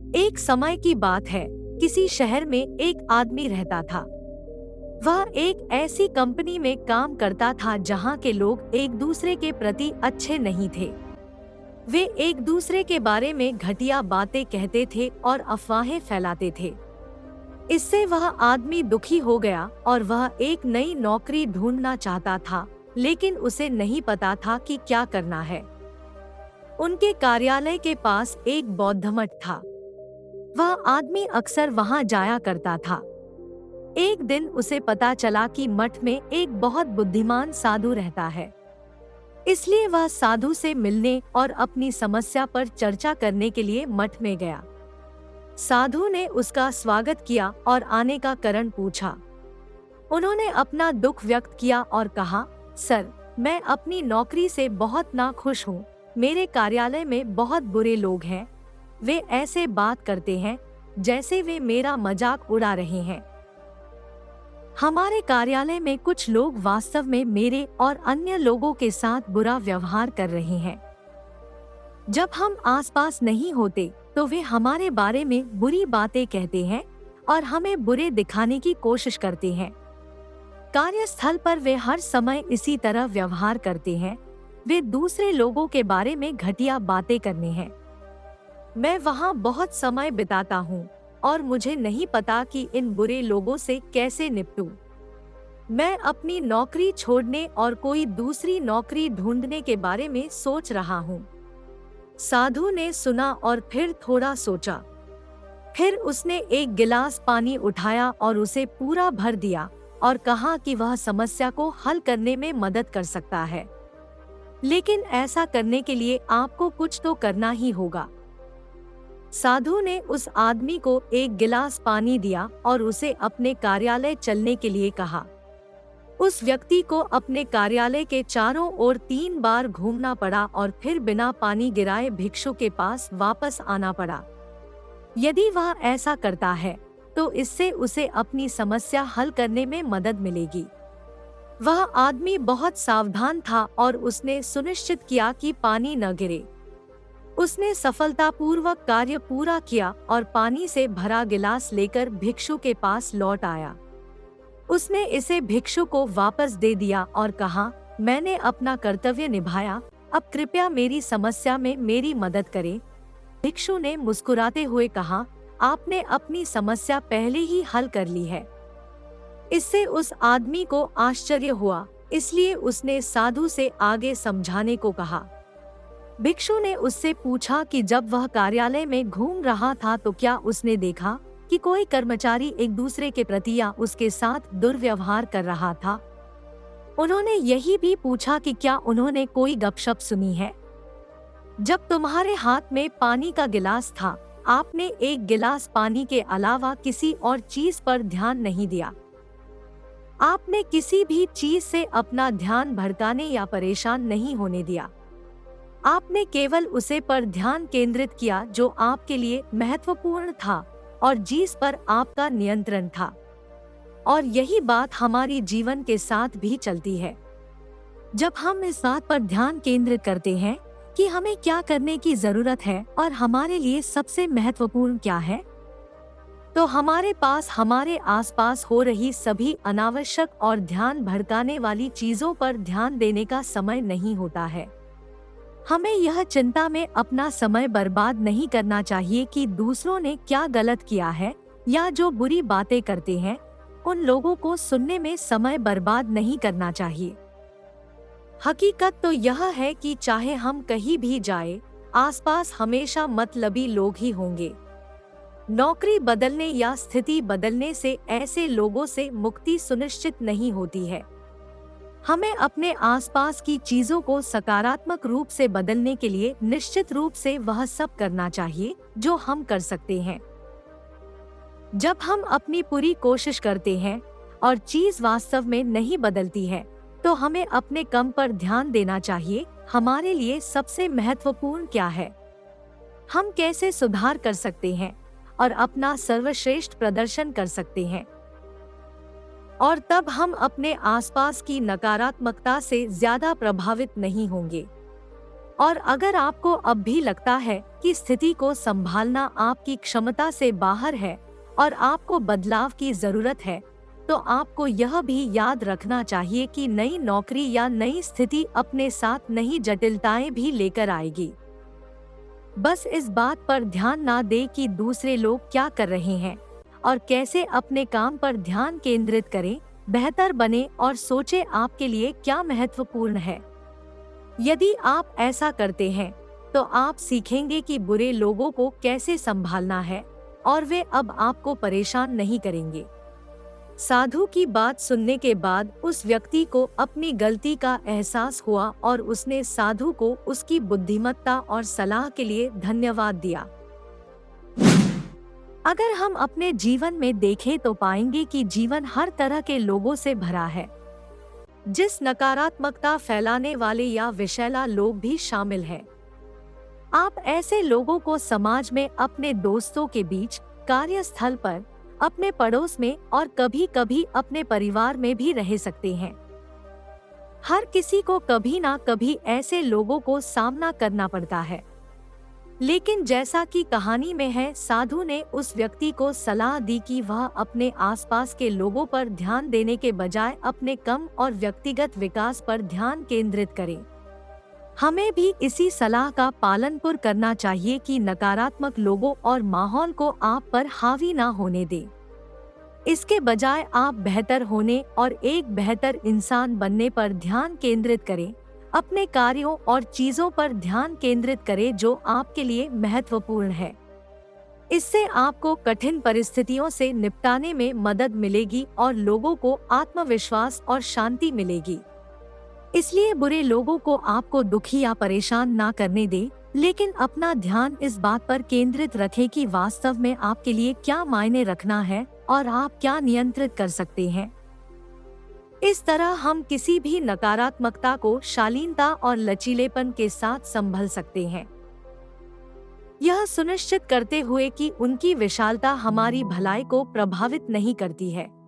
एक समय की बात है, किसी शहर में एक आदमी रहता था। वह एक ऐसी कंपनी में काम करता था जहां के लोग एक दूसरे के प्रति अच्छे नहीं थे। वे एक दूसरे के बारे में घटिया बातें कहते थे और अफवाहें फैलाते थे। इससे वह आदमी दुखी हो गया और वह एक नई नौकरी ढूंढना चाहता था, लेकिन उसे नहीं पता था कि क्या करना है। उनके कार्यालय के पास एक बौद्ध मठ था। वह आदमी अक्सर वहां जाया करता था। एक दिन उसे पता चला कि मठ में एक बहुत बुद्धिमान साधु रहता है। इसलिए वह साधु से मिलने और अपनी समस्या पर चर्चा करने के लिए मठ में गया। साधु ने उसका स्वागत किया और आने का कारण पूछा। उन्होंने अपना दुख व्यक्त किया और कहा, सर, मैं अपनी नौकरी से बहुत नाखुश हूँ। मेरे कार्यालय में बहुत बुरे लोग हैं। वे ऐसे बात करते हैं जैसे वे मेरा मजाक उड़ा रहे हैं। हमारे कार्यालय में कुछ लोग वास्तव में मेरे और अन्य लोगों के साथ बुरा व्यवहार कर रहे हैं। जब हम आसपास नहीं होते तो वे हमारे बारे में बुरी बातें कहते हैं और हमें बुरे दिखाने की कोशिश करते हैं। कार्यस्थल पर वे हर समय इसी तरह व्यवहार करते हैं। वे दूसरे लोगों के बारे में घटिया बातें करने हैं। मैं वहाँ बहुत समय बिताता हूँ और मुझे नहीं पता कि इन बुरे लोगों से कैसे निपटूं। मैं अपनी नौकरी छोड़ने और कोई दूसरी नौकरी ढूंढने के बारे में सोच रहा हूँ। साधु ने सुना और फिर थोड़ा सोचा। फिर उसने एक गिलास पानी उठाया और उसे पूरा भर दिया और कहा कि वह समस्या को हल करने में मदद कर सकता है, लेकिन ऐसा करने के लिए आपको कुछ तो करना ही होगा। साधु ने उस आदमी को एक गिलास पानी दिया और उसे अपने कार्यालय चलने के लिए कहा। उस व्यक्ति को अपने कार्यालय के चारों ओर 3 बार घूमना पड़ा और फिर बिना पानी गिराए भिक्षु के पास वापस आना पड़ा। यदि वह ऐसा करता है तो इससे उसे अपनी समस्या हल करने में मदद मिलेगी। वह आदमी बहुत सावधान था और उसने सुनिश्चित किया कि पानी न गिरे। उसने सफलतापूर्वक कार्य पूरा किया और पानी से भरा गिलास लेकर भिक्षु के पास लौट आया। उसने इसे भिक्षु को वापस दे दिया और कहा, मैंने अपना कर्तव्य निभाया, अब कृपया मेरी समस्या में मेरी मदद करें। भिक्षु ने मुस्कुराते हुए कहा, आपने अपनी समस्या पहले ही हल कर ली है। इससे उस आदमी को आश्चर्य हुआ, इसलिए उसने साधु से आगे समझाने को कहा। भिक्षु ने उससे पूछा कि जब वह कार्यालय में घूम रहा था तो क्या उसने देखा कि कोई कर्मचारी एक दूसरे के प्रति या उसके साथ दुर्व्यवहार कर रहा था। उन्होंने यही भी पूछा कि क्या उन्होंने कोई गपशप सुनी है। जब तुम्हारे हाथ में पानी का गिलास था, आपने एक गिलास पानी के अलावा किसी और चीज पर ध्यान नहीं दिया। आपने किसी भी चीज से अपना ध्यान भटकाने या परेशान नहीं होने दिया। आपने केवल उसे पर ध्यान केंद्रित किया जो आपके लिए महत्वपूर्ण था और जिस पर आपका नियंत्रण था। और यही बात हमारी जीवन के साथ भी चलती है। जब हम इस बात पर ध्यान केंद्रित करते हैं कि हमें क्या करने की जरूरत है और हमारे लिए सबसे महत्वपूर्ण क्या है, तो हमारे पास हमारे आसपास हो रही सभी अनावश्यक और ध्यान भटकाने वाली चीजों पर ध्यान देने का समय नहीं होता है। हमें यह चिंता में अपना समय बर्बाद नहीं करना चाहिए कि दूसरों ने क्या गलत किया है या जो बुरी बातें करते हैं उन लोगों को सुनने में समय बर्बाद नहीं करना चाहिए। हकीकत तो यह है कि चाहे हम कहीं भी जाएं, आसपास हमेशा मतलबी लोग ही होंगे। नौकरी बदलने या स्थिति बदलने से ऐसे लोगों से मुक्ति सुनिश्चित नहीं होती है। हमें अपने आसपास की चीजों को सकारात्मक रूप से बदलने के लिए निश्चित रूप से वह सब करना चाहिए जो हम कर सकते हैं। जब हम अपनी पूरी कोशिश करते हैं और चीज वास्तव में नहीं बदलती है, तो हमें अपने कम पर ध्यान देना चाहिए। हमारे लिए सबसे महत्वपूर्ण क्या है, हम कैसे सुधार कर सकते हैं और अपना सर्वश्रेष्ठ प्रदर्शन कर सकते हैं। और तब हम अपने आसपास की नकारात्मकता से ज्यादा प्रभावित नहीं होंगे। और अगर आपको अब भी लगता है कि स्थिति को संभालना आपकी क्षमता से बाहर है और आपको बदलाव की जरूरत है, तो आपको यह भी याद रखना चाहिए कि नई नौकरी या नई स्थिति अपने साथ नई जटिलताएं भी लेकर आएगी। बस इस बात पर ध्यान ना दें कि दूसरे लोग क्या कर रहे हैं और कैसे अपने काम पर ध्यान केंद्रित करें, बेहतर बने और सोचें आपके लिए क्या महत्वपूर्ण है। यदि आप ऐसा करते हैं, तो आप सीखेंगे कि बुरे लोगों को कैसे संभालना है और वे अब आपको परेशान नहीं करेंगे। साधु की बात सुनने के बाद उस व्यक्ति को अपनी गलती का एहसास हुआ और उसने साधु को उसकी बुद्धिमत्ता और सलाह के लिए धन्यवाद दिया। अगर हम अपने जीवन में देखें तो पाएंगे कि जीवन हर तरह के लोगों से भरा है। जिस नकारात्मकता फैलाने वाले या विषैला लोग भी शामिल हैं। आप ऐसे लोगों को समाज में, अपने दोस्तों के बीच, कार्यस्थल पर, अपने पड़ोस में और कभी-कभी अपने परिवार में भी रह सकते हैं। हर किसी को कभी ना कभी ऐसे लोगों को सामना करना पड़ता है। लेकिन जैसा कि कहानी में है, साधु ने उस व्यक्ति को सलाह दी कि वह अपने आसपास के लोगों पर ध्यान देने के बजाय अपने कम और व्यक्तिगत विकास पर ध्यान केंद्रित करे। हमें भी इसी सलाह का पालन करना चाहिए कि नकारात्मक लोगों और माहौल को आप पर हावी ना होने दें। इसके बजाय आप बेहतर होने और एक बेहतर इंसान बनने पर ध्यान केंद्रित करें। अपने कार्यों और चीजों पर ध्यान केंद्रित करें जो आपके लिए महत्वपूर्ण है। इससे आपको कठिन परिस्थितियों से निपटने में मदद मिलेगी और लोगों को आत्मविश्वास और शांति मिलेगी। इसलिए बुरे लोगों को आपको दुखी या परेशान ना करने दें, लेकिन अपना ध्यान इस बात पर केंद्रित रखें कि वास्तव में आपके लिए क्या मायने रखना है और आप क्या नियंत्रित कर सकते हैं। इस तरह हम किसी भी नकारात्मकता को शालीनता और लचीलेपन के साथ संभल सकते हैं, यह सुनिश्चित करते हुए कि उनकी विशालता हमारी भलाई को प्रभावित नहीं करती है।